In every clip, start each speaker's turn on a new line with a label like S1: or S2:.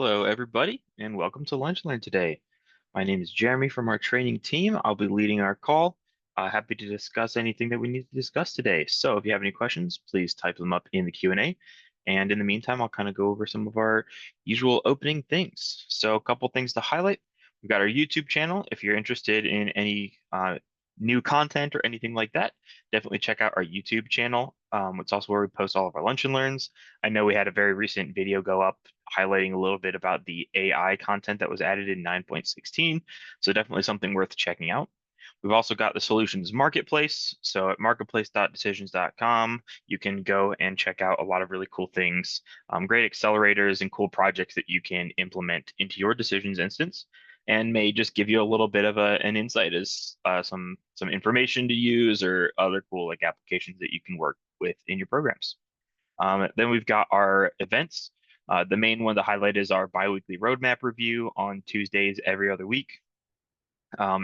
S1: Hello, everybody, and welcome to Lunch Learn today. My name is Jeremy from our training team. I'll be leading our call. Happy to discuss anything that we need to discuss today. So if you have any questions, please type them up in the Q&A. And in the meantime, I'll kind of go over some of our usual opening things. So a couple things to highlight. We've got our YouTube channel. If you're interested in any new content or anything like that, definitely check out our YouTube channel. It's also where we post all of our Lunch and Learns. I know we had a very recent video go up highlighting a little bit about the AI content that was added in 9.16. So definitely something worth checking out. We've also got the solutions marketplace. So at marketplace.decisions.com, you can go and check out a lot of really cool things, great accelerators and cool projects that you can implement into your decisions instance, and may just give you a little bit of an insight as some information to use or other cool like applications that you can work with in your programs. Then we've got our events. The main one to highlight is our biweekly roadmap review on Tuesdays every other week.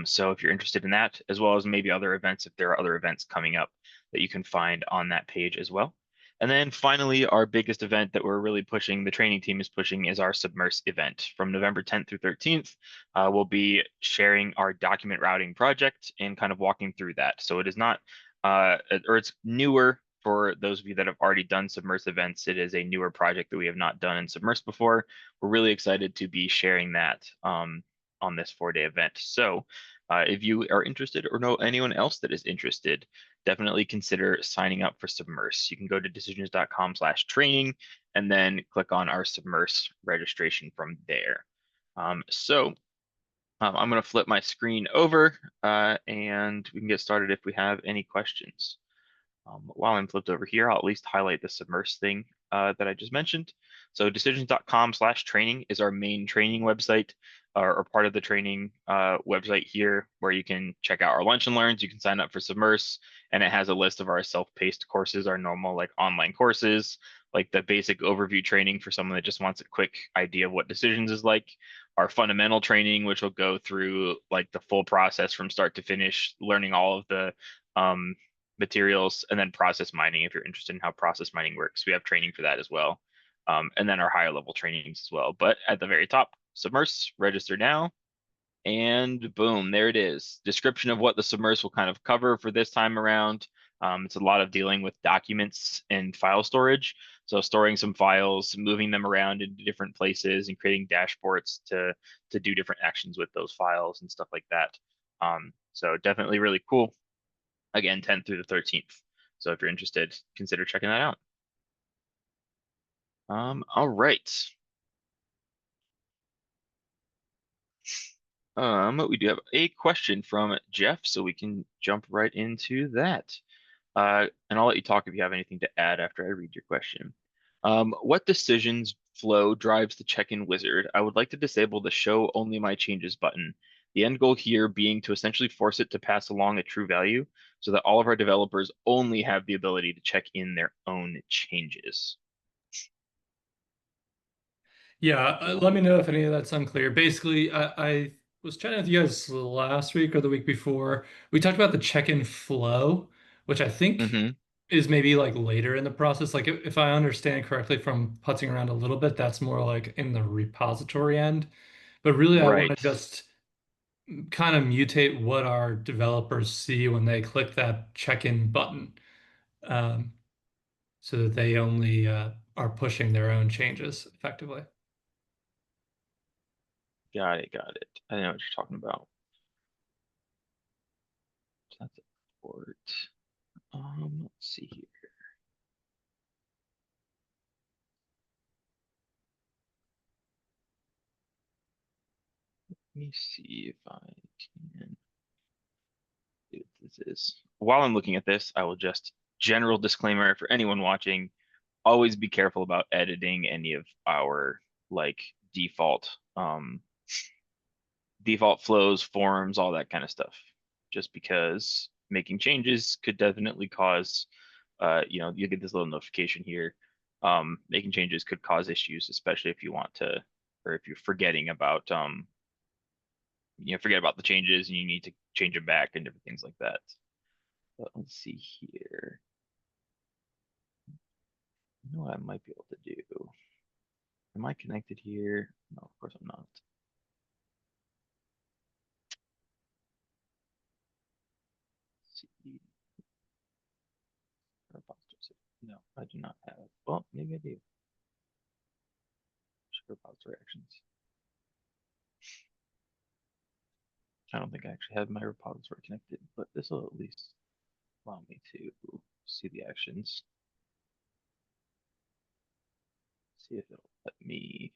S1: So if you're interested in that, as well as maybe other events, if there are other events coming up that you can find on that page as well. And then finally, our biggest event that we're really pushing, the training team is pushing, is our Submerse event. From November 10th through 13th, we'll be sharing our document routing project and kind of walking through that. So it is not, or it's newer for those of you that have already done Submerse events. It is a newer project that we have not done in Submerse before. We're really excited to be sharing that on this 4-day event. So if you are interested or know anyone else that is interested, definitely consider signing up for Submerse. You can go to decisions.com/training and then click on our Submerse registration from there. I'm going to flip my screen over and we can get started if we have any questions. While I'm flipped over here, I'll at least highlight the Submerse thing that I just mentioned. So decisions.com/training is our main training website or part of the training website here where you can check out our lunch and learns. You can sign up for Submerse and it has a list of our self-paced courses, our normal like online courses, like the basic overview training for someone that just wants a quick idea of what decisions is like, our fundamental training, which will go through like the full process from start to finish, learning all of the materials, and then process mining if you're interested in how process mining works. We have training for that as well. And then our higher level trainings as well. But at the very top, Submerse, register now. And boom, there it is. Description of what the Submerse will kind of cover for this time around. It's a lot of dealing with documents and file storage. So storing some files, moving them around into different places and creating dashboards to do different actions with those files and stuff like that. So definitely really cool. Again, 10th through the 13th. So if you're interested, consider checking that out. All right. We do have a question from Jeff, so we can jump right into that. And I'll let you talk if you have anything to add after I read your question. What decisions flow drives the Checkin Wizard? I would like to disable the show only my changes button. The end goal here being to essentially force it to pass along a true value so that all of our developers only have the ability to check in their own changes.
S2: Yeah,
S1: So,
S2: let me know if any of that's unclear. Basically, I was chatting with you guys last week or the week before. We talked about the check-in flow, which I think
S1: mhm,
S2: is maybe like later in the process. Like if I understand correctly from putzing around a little bit, that's more like in the repository end. But really, I want to
S1: right.
S2: just kind of mutate what our developers see when they click that check-in button, um, so that they only are pushing their own changes effectively.
S1: Got it, got it. I know what you're talking about. That's a port. Let's see here. Let me see if I can see what this is. While I'm looking at this, I will just general disclaimer for anyone watching, always be careful about editing any of our like default default flows, forms, all that kind of stuff. Just because making changes could definitely cause you get this little notification here. Making changes could cause issues, especially if you want to, or if you're forgetting about forget about the changes and you need to change them back and different things like that. But let's see here. You know what I might be able to do? Am I connected here? No, of course I'm not. See, repository. No, I do not have. Well, maybe I do. Repository actions. I don't think I actually have my repository connected, but this will at least allow me to see the actions. See if it'll let me.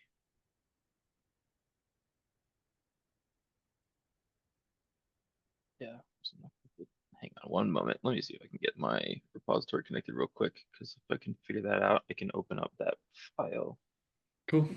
S1: Yeah. Hang on one moment. Let me see if I can get my repository connected real quick, because if I can figure that out, I can open up that file.
S2: Cool.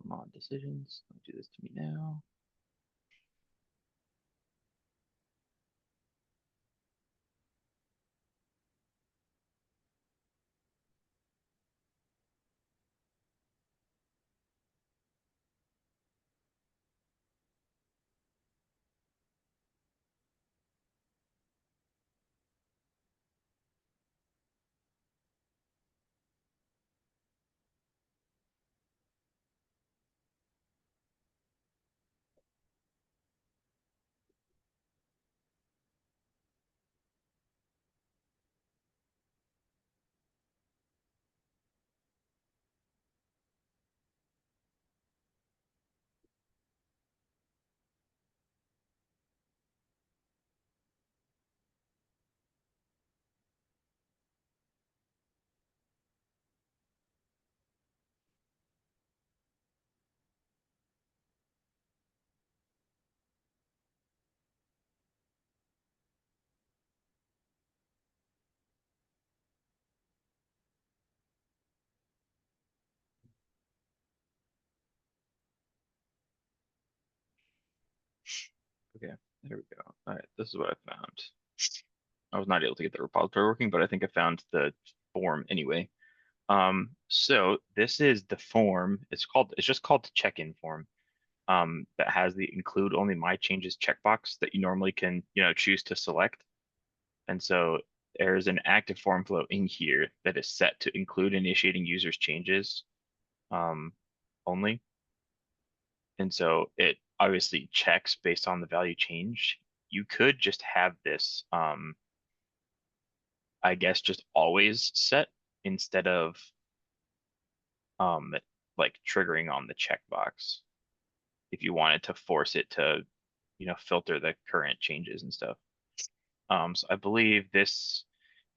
S1: Come on, decisions. Don't do this to me now. Okay, there we go. All right, this is what I found. I was not able to get the repository working, but I think I found the form anyway. So this is the form. It's just called the check-in form. That has the include only my changes checkbox that you normally can, choose to select. And so there's an active form flow in here that is set to include initiating users changes um, only. And so it obviously checks based on the value change. You could just have this, I guess, just always set instead of um, like triggering on the checkbox if you wanted to force it to, filter the current changes and stuff. So I believe this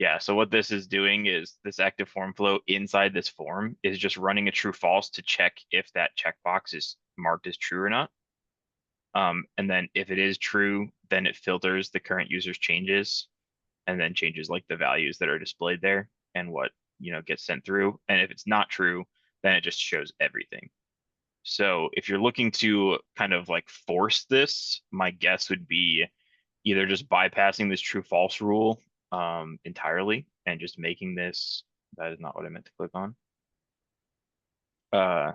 S1: Yeah, so what this is doing is this active form flow inside this form is just running a true false to check if that checkbox is marked as true or not. And then if it is true, then it filters the current user's changes and then changes like the values that are displayed there and what, gets sent through. And if it's not true, then it just shows everything. So if you're looking to kind of like force this, my guess would be either just bypassing this true false rule entirely and just making this, that is not what I meant to click on. Uh,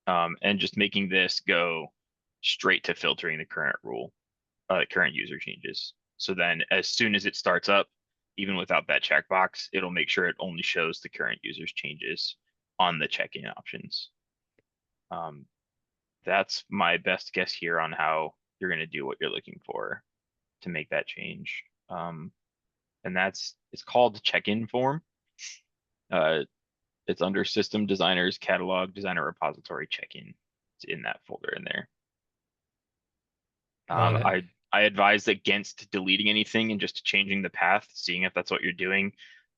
S1: and just making this go straight to filtering the current rule, current user changes. So then as soon as it starts up, even without that checkbox, it'll make sure it only shows the current user's changes on the check-in options. Um, that's my best guess here on how you're going to do what you're looking for to make that change. And it's called the check-in form. Uh, it's under System Designers Catalog Designer Repository check-in. It's in that folder in there.
S2: Got it.
S1: I advise against deleting anything and just changing the path, seeing if that's what you're doing.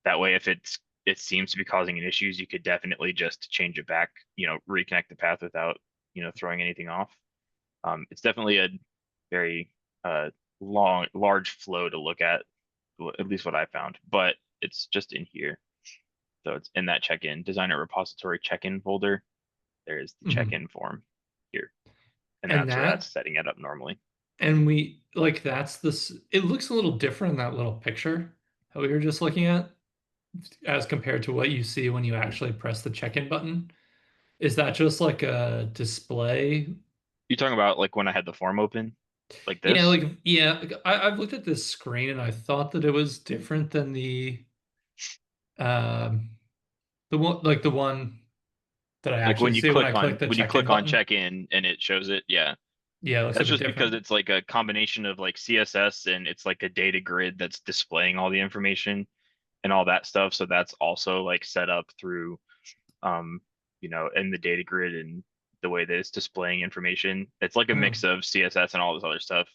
S1: That way, if it seems to be causing an issues, you could definitely just change it back, reconnect the path without, throwing anything off. It's definitely a very large flow to look at least what I found, but it's just in here. So it's in that check-in designer repository check-in folder. There is the
S2: Mhm.
S1: check-in form here, and
S2: And
S1: that's where that's
S2: that,
S1: setting it up normally.
S2: and we like that's this, it looks a little different in that little picture that we were just looking at as compared to what you see when you actually press the check-in button. Is that just like a display?
S1: You talking about like when I had the form open, like
S2: Yeah,
S1: this?
S2: like I've looked at this screen and I thought that it was different than um the one that I
S1: Like
S2: actually see when I click the
S1: when you
S2: check-in
S1: click on
S2: button.
S1: check-in and it shows it, yeah.
S2: Yeah, it looks a
S1: That's
S2: bit
S1: just because
S2: different.
S1: it's like a combination of like CSS and it's like a data grid that's displaying all the information and all that stuff. So that's also like set up through um, in the data grid and the way that it's displaying information. It's like a
S2: Oh.
S1: mix of CSS and all this other stuff.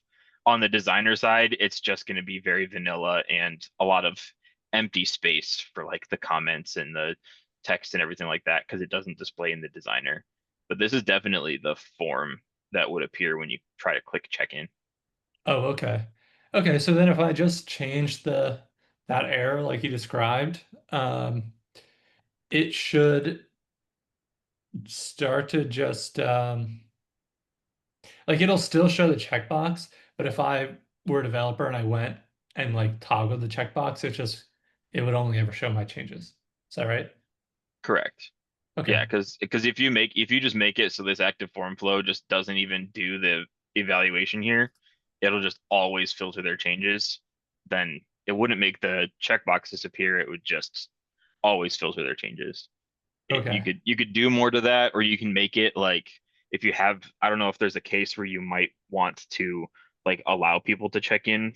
S1: On the designer side, it's just going to be very vanilla and a lot of empty space for like the comments and the text and everything like that because it doesn't display in the designer. But this is definitely the form that would appear when you try to click check in.
S2: Oh, okay. Okay, so then if I just change the that error like you described, it should start to just like it'll still show the checkbox, but if I were a developer and I went and like toggled the checkbox, it would only ever show my changes. Is that right?
S1: Correct.
S2: Okay.
S1: Yeah, because if you just make it so this active form flow just doesn't even do the evaluation here, it'll just always filter their changes, then it wouldn't make the checkbox disappear. It would just always filter their changes.
S2: Okay.
S1: You could do more to that, or you can make it like if you have, I don't know if there's a case where you might want to like allow people to check in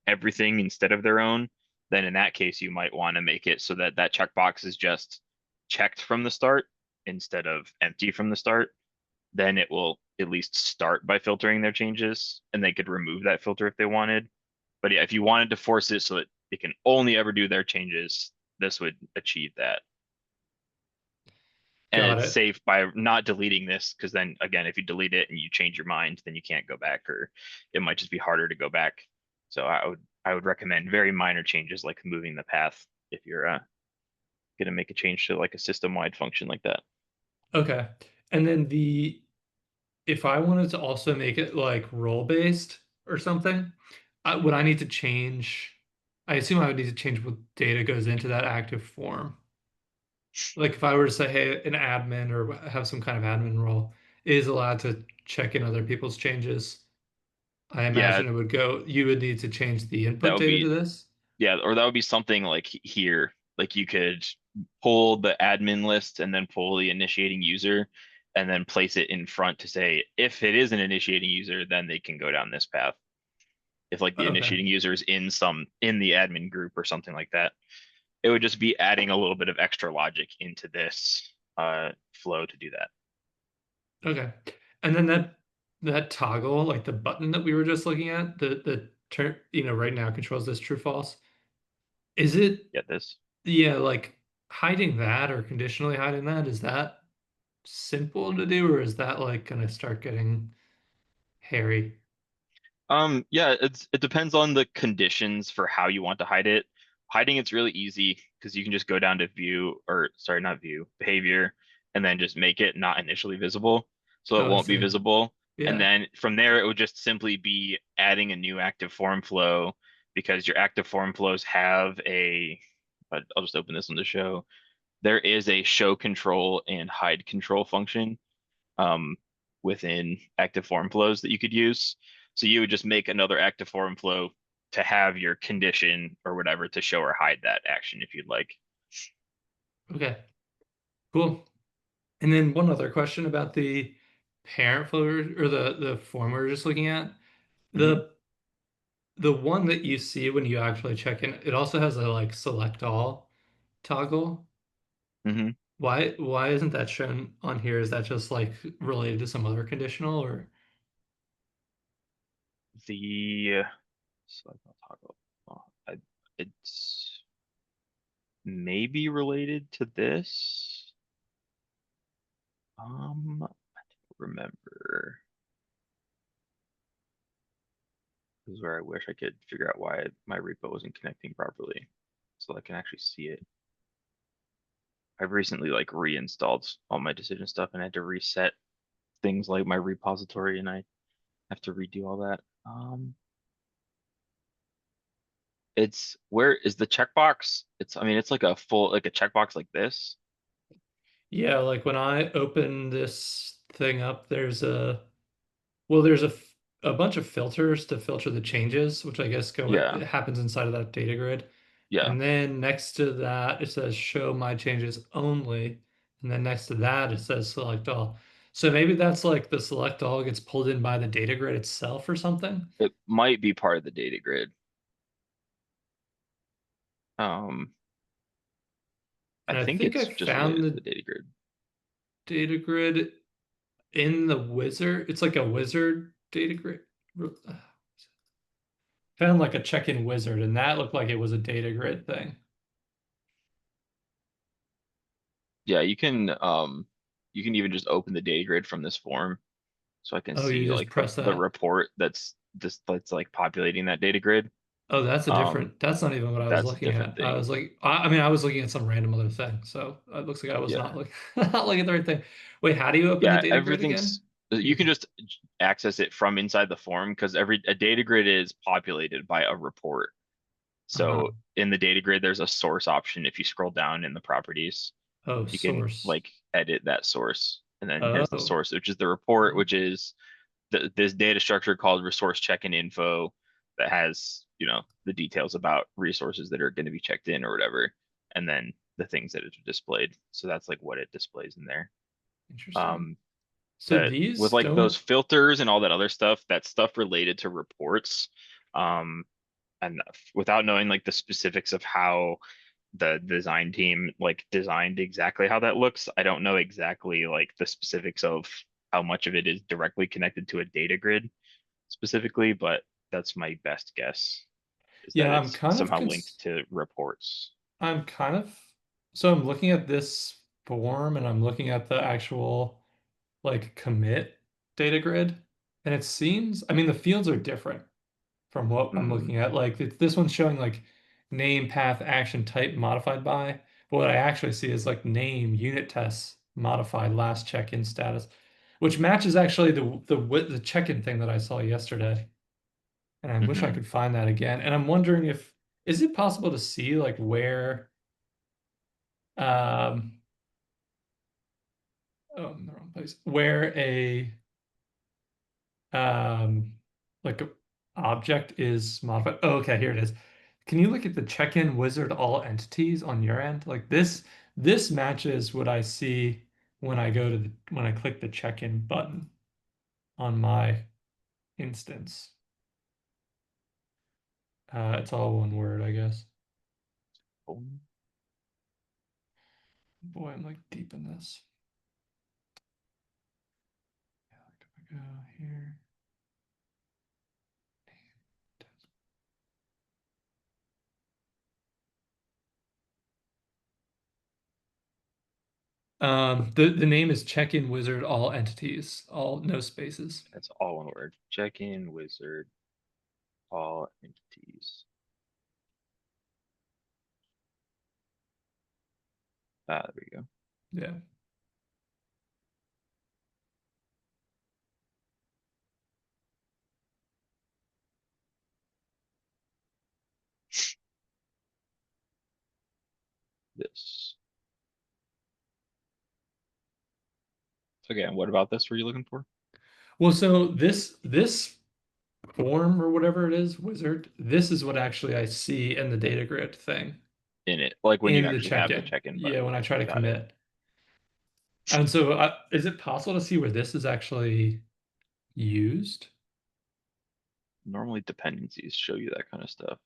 S1: everything instead of their own, then in that case you might want to make it so that that checkbox is just checked from the start instead of empty from the start. Then it will at least start by filtering their changes, and they could remove that filter if they wanted. But yeah, if you wanted to force it so that it can only ever do their changes, this would achieve that. And
S2: Got
S1: it's
S2: it.
S1: safe by not deleting this because then again, if you delete it and you change your mind, then you can't go back, or it might just be harder to go back. So I would recommend very minor changes like moving the path if you're gonna make a change to like a system-wide function like that.
S2: Okay. And then the if I wanted to also make it like role based or something, would I need to change? I assume I would need to change what data goes into that active form. Like if I were to say, hey, an admin or have some kind of admin role is allowed to check in other people's changes, I
S1: Yeah,
S2: imagine it would go, you would need to change the
S1: that
S2: input
S1: would
S2: data to
S1: be
S2: this.
S1: yeah, or that would be something like here. Like you could pull the admin list and then pull the initiating user and then place it in front to say if it is an initiating user, then they can go down this path. If like the
S2: Okay.
S1: initiating user is in the admin group or something like that. It would just be adding a little bit of extra logic into this flow to do that.
S2: Okay. And then that toggle, like the button that we were just looking at, the turn, right now controls this true false. Is it,
S1: Get this?
S2: yeah, like hiding that or conditionally hiding that, is that simple to do or is that like gonna start getting hairy?
S1: Yeah, it depends on the conditions for how you want to hide it. Hiding it's really easy because you can just go down to view, or sorry, not view, behavior, and then just make it not initially visible, so it
S2: Oh, I
S1: won't be
S2: see.
S1: visible. And
S2: Yeah.
S1: then from there, it would just simply be adding a new active form flow because your active form flows have I'll just open this on the show. There is a show control and hide control function um, within active form flows that you could use. So you would just make another active form flow to have your condition or whatever to show or hide that action if you'd like.
S2: Okay. Cool. And then one other question about the parent flow or the form we were just looking at.
S1: Hmm.
S2: The the one that you see when you actually check in, it also has a like select all toggle.
S1: Hmm.
S2: Why isn't that shown on here? Is that just like related to some other conditional or
S1: The select all toggle. It's maybe related to this. I don't remember. This is where I wish I could figure out why my repo wasn't connecting properly, so I can actually see it. I've recently like reinstalled all my decision stuff and had to reset things like my repository, and I have to redo all that. It's where is the checkbox? I mean, it's like a full, like a checkbox like this.
S2: yeah, like when I open this thing up, there's a bunch of filters to filter the changes, which I guess it
S1: Yeah,
S2: happens inside of that data grid.
S1: yeah.
S2: And then next to that, it says show my changes only. And then next to that, it says select all. So maybe that's like the select all gets pulled in by the data grid itself or something.
S1: It might be part of the data grid. Um, I
S2: And I
S1: think
S2: think I
S1: it's just related
S2: found
S1: to the
S2: the
S1: data grid.
S2: data grid in the wizard. It's like a wizard data grid. Found like a check-in wizard, and that looked like it was a data grid thing.
S1: Yeah, you can even just open the data grid from this form, so I can
S2: Oh, you
S1: see
S2: just
S1: like
S2: press
S1: the
S2: that.
S1: report that's like populating that data grid.
S2: Oh,
S1: Um,
S2: that's not even what I was
S1: that's a
S2: looking
S1: different
S2: at. I
S1: thing.
S2: was like, I mean, I was looking at some random other thing. So it looks like I was not
S1: Yeah.
S2: looking, not looking at the right thing. Wait, how do you open the
S1: Yeah,
S2: data grid
S1: everything's
S2: again?
S1: you
S2: You
S1: can
S2: can,
S1: just access it from inside the form because every a data grid is populated by a report.
S2: uh-huh.
S1: So in the data grid, there's a source option. If you scroll down in the properties,
S2: Oh,
S1: you can
S2: source.
S1: like edit that source. And then here's the
S2: Oh,
S1: source, which is the report,
S2: oh,
S1: which is this data structure called resource check-in info that has, the details about resources that are going to be checked in or whatever, and then the things that are displayed. So that's like what it displays in there.
S2: interesting.
S1: Um,
S2: So
S1: that with
S2: these
S1: like those
S2: don't,
S1: filters and all that other stuff, that stuff related to reports. Um, and without knowing like the specifics of how the design team like designed exactly how that looks, I don't know exactly like the specifics of how much of it is directly connected to a data grid specifically, but that's my best guess is that
S2: yeah,
S1: it's somehow linked to reports.
S2: I'm kind of, so I'm looking at this form and I'm looking at the actual like commit data grid. And it seems, I mean, the fields are different from what I'm
S1: Hmm.
S2: looking at. Like this one's showing like name, path, action, type modified by. But what I actually see is like name, unit tests, modified, last check-in status, which matches actually the check-in thing that I saw yesterday. And I wish I
S1: Hmm.
S2: could find that again. And I'm wondering if is it possible to see like where um oh, I'm in the wrong place. Where a um like a object is modified. Oh, okay, here it is. Can you look at the check-in wizard all entities on your end? Like this matches what I see when I go to when I click the check-in button on my instance. It's all one word, I guess. Boy, I'm like deep in this. Yeah, go here. The name is Checkin Wizard all entities, all no spaces.
S1: That's all one word. Check-in wizard, all entities. There we go.
S2: Yeah.
S1: This. Okay, and what about this were you looking for?
S2: Well, so this form or whatever it is, wizard, this is what actually I see in the data grid thing
S1: In it, like when you
S2: in the
S1: actually have the
S2: check-in.
S1: check-in
S2: Yeah,
S1: button.
S2: when I try to
S1: Got it.
S2: commit. And so is it possible to see where this is actually used?
S1: Normally dependencies show you that kind of stuff.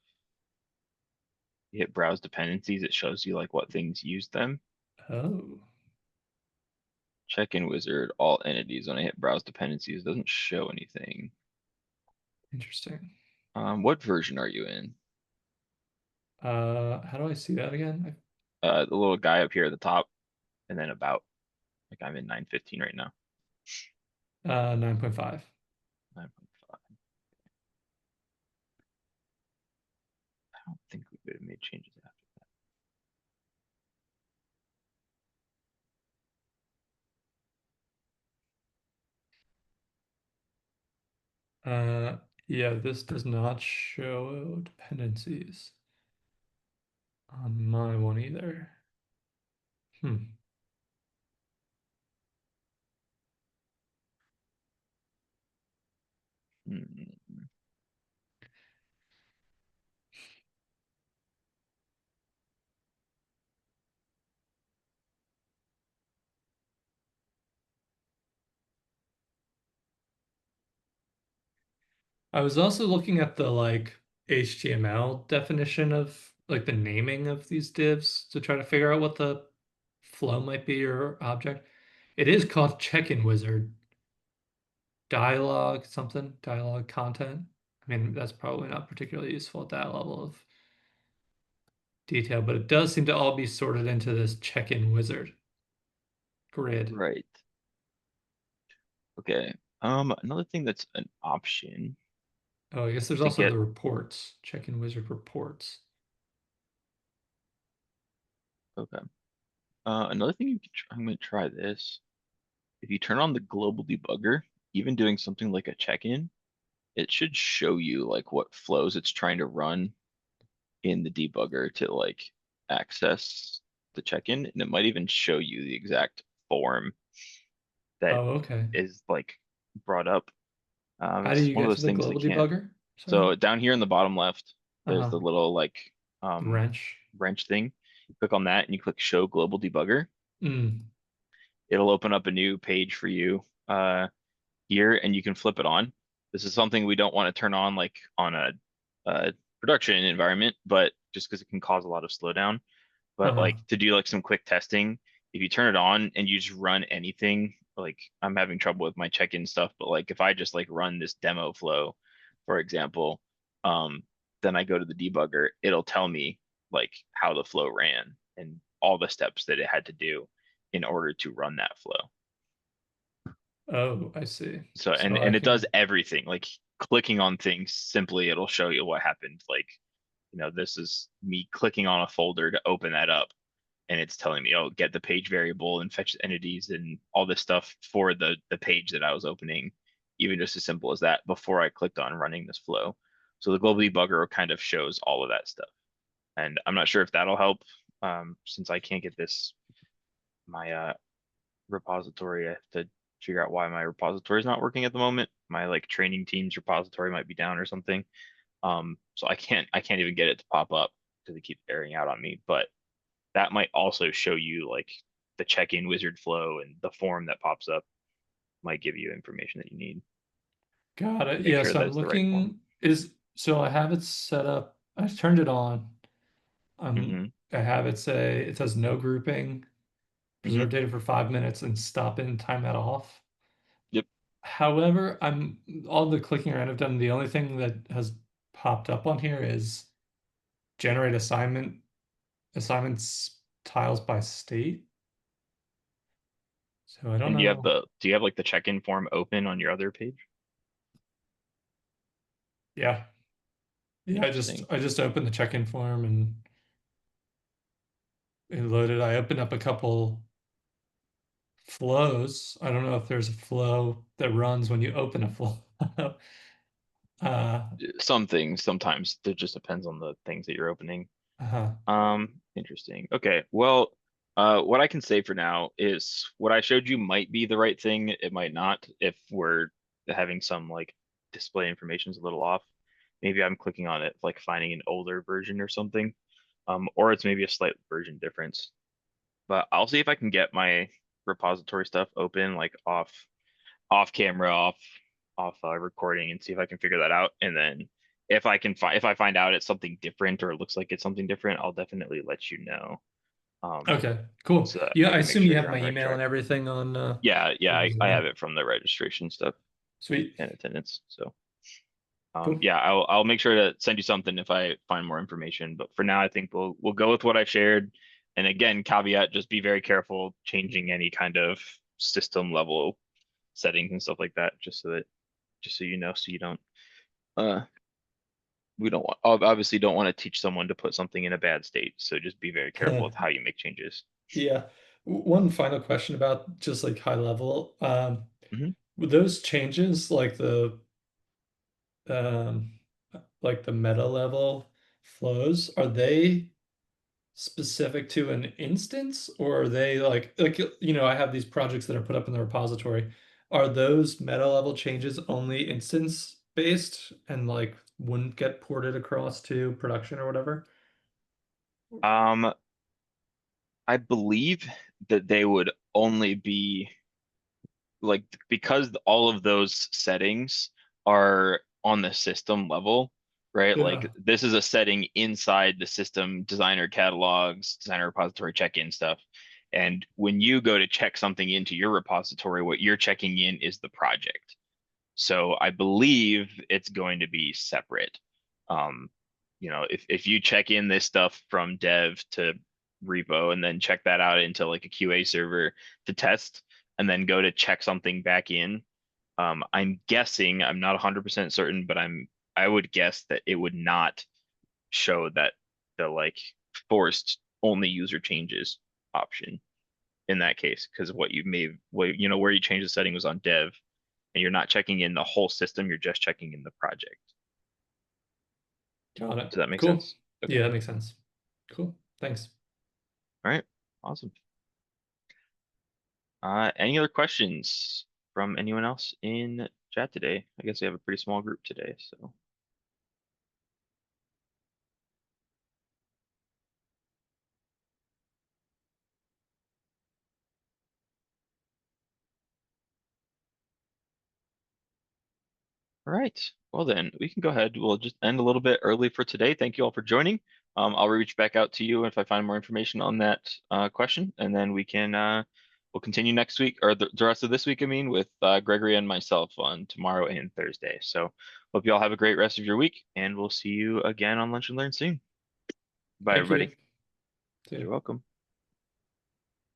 S1: You hit browse dependencies, it shows you like what things use them.
S2: Oh,
S1: Check-in wizard, all entities. When I hit browse dependencies, it doesn't show anything.
S2: interesting.
S1: What version are you in?
S2: How do I see that again?
S1: The little guy up here at the top, and then about. Like I'm in 9.15 right now.
S2: 9.5.
S1: 9.5. I don't think we would have made changes after
S2: Yeah, this does not show dependencies on my one either. Hmm.
S1: that. Hmm.
S2: I was also looking at the like HTML definition of like the naming of these divs to try to figure out what the flow might be or object. It is called Check-in Wizard. Dialogue something, dialogue content. I mean, that's probably not particularly useful at that level of detail, but it does seem to all be sorted into this Check-in Wizard grid.
S1: Right. Okay. Another thing that's an option
S2: Oh, I guess there's
S1: to
S2: also
S1: get.
S2: the reports, Check-in Wizard reports.
S1: Okay. Another thing you can try, I'm going to try this. If you turn on the global debugger, even doing something like a check-in, it should show you like what flows it's trying to run in the debugger to like access the check-in, and it might even show you the exact form that
S2: Oh, okay.
S1: is like brought up.
S2: How do
S1: It's
S2: you
S1: one of
S2: get to
S1: those
S2: the
S1: things that
S2: global
S1: can't.
S2: debugger? Sorry.
S1: So down here in the bottom left, there's
S2: Uh-huh.
S1: the little like
S2: Wrench.
S1: wrench thing. You click on that and you click Show Global Debugger.
S2: Mm.
S1: It'll open up a new page for you here, and you can flip it on. This is something we don't want to turn on like on a production environment, but just because it can cause a lot of slowdown. But
S2: Uh-huh.
S1: like to do like some quick testing, if you turn it on and you just run anything, like I'm having trouble with my check-in stuff, but like if I just like run this demo flow, for example, um, then I go to the debugger, it'll tell me like how the flow ran and all the steps that it had to do in order to run that flow.
S2: Oh, I see.
S1: So and
S2: So I
S1: and it does
S2: can.
S1: everything. Like clicking on things simply, it'll show you what happened. Like, this is me clicking on a folder to open that up and it's telling me, oh, get the page variable and fetch entities and all this stuff for the page that I was opening, even just as simple as that before I clicked on running this flow. So the global debugger kind of shows all of that stuff. And I'm not sure if that'll help, since I can't get this my repository. I have to figure out why my repository is not working at the moment. My like training team's repository might be down or something. So I can't even get it to pop up because it keeps erroring out on me. But that might also show you like the check-in wizard flow and the form that pops up might give you information that you need
S2: Got
S1: to
S2: it.
S1: make
S2: Yeah,
S1: sure
S2: so
S1: that
S2: I'm
S1: it's the right form.
S2: looking is so I have it set up. I've turned it on.
S1: Hmm.
S2: I have it say it says no grouping,
S1: Hmm.
S2: preserve data for 5 minutes and stop in timeout off.
S1: Yep.
S2: However, I'm all the clicking around I've done, the only thing that has popped up on here is generate assignments tiles by state. So I don't
S1: And
S2: know.
S1: do you have like the check-in form open on your other page?
S2: Yeah. Yeah,
S1: Interesting.
S2: I just opened the check-in form and it loaded. I opened up a couple flows. I don't know if there's a flow that runs when you open a flow. Uh,
S1: Some things sometimes it just depends on the things that you're opening.
S2: uh,
S1: Interesting. Okay. Well, what I can say for now is what I showed you might be the right thing. It might not if we're having some like display information's a little off. Maybe I'm clicking on it, like finding an older version or something. Or it's maybe a slight version difference. But I'll see if I can get my repository stuff open, like off camera, off recording, and see if I can figure that out. And then if I find out it's something different or it looks like it's something different, I'll definitely let you know. Um,
S2: okay, cool.
S1: so that
S2: Yeah,
S1: I
S2: I
S1: can make
S2: assume you
S1: sure
S2: have
S1: you're on
S2: my
S1: the right
S2: email
S1: track.
S2: and everything on
S1: Yeah,
S2: the
S1: I
S2: Zoom.
S1: have it from the registration stuff
S2: Sweet.
S1: and attendance. So
S2: Cool.
S1: yeah, I'll make sure to send you something if I find more information. But for now, I think we'll go with what I shared. And again, caveat, just be very careful changing any kind of system level settings and stuff like that, just so you know, so you don't uh we don't want obviously don't want to teach someone to put something in a bad state. So just be very careful with how you make changes.
S2: Yeah. One final question about just like high level.
S1: Mhm.
S2: With those changes, um like the meta level flows, are they specific to an instance or are they I have these projects that are put up in the repository. Are those meta level changes only instance based and like wouldn't get ported across to production or whatever?
S1: Um, I believe that they would only be like because all of those settings are on the system level, right? Like
S2: Yeah.
S1: this is a setting inside the system designer catalogs, designer repository check-in stuff. And when you go to check something into your repository, what you're checking in is the project. So I believe it's going to be separate. Um, if you check in this stuff from dev to repo and then check that out into like a QA server to test and then go to check something back in, I'm guessing, I'm not 100% certain, but I would guess that it would not show that the like forced only user changes option in that case because where you change the setting was on dev and you're not checking in the whole system, you're just checking in the project.
S2: Got it.
S1: Does that make
S2: Cool.
S1: sense? Okay.
S2: Yeah, that makes sense. Cool. Thanks.
S1: All right. Awesome. Any other questions from anyone else in chat today? I guess we have a pretty small group today, so. All right. Well then, we can go ahead. We'll just end a little bit early for today. Thank you all for joining. I'll reach back out to you if I find more information on that question, and then we'll continue next week or the rest of this week, I mean, with Gregory and myself on tomorrow and Thursday. So hope you all have a great rest of your week, and we'll see you again on Lunch and Learn soon. Bye,
S2: Thank you.
S1: everybody.
S2: See
S1: You're
S2: you.
S1: welcome.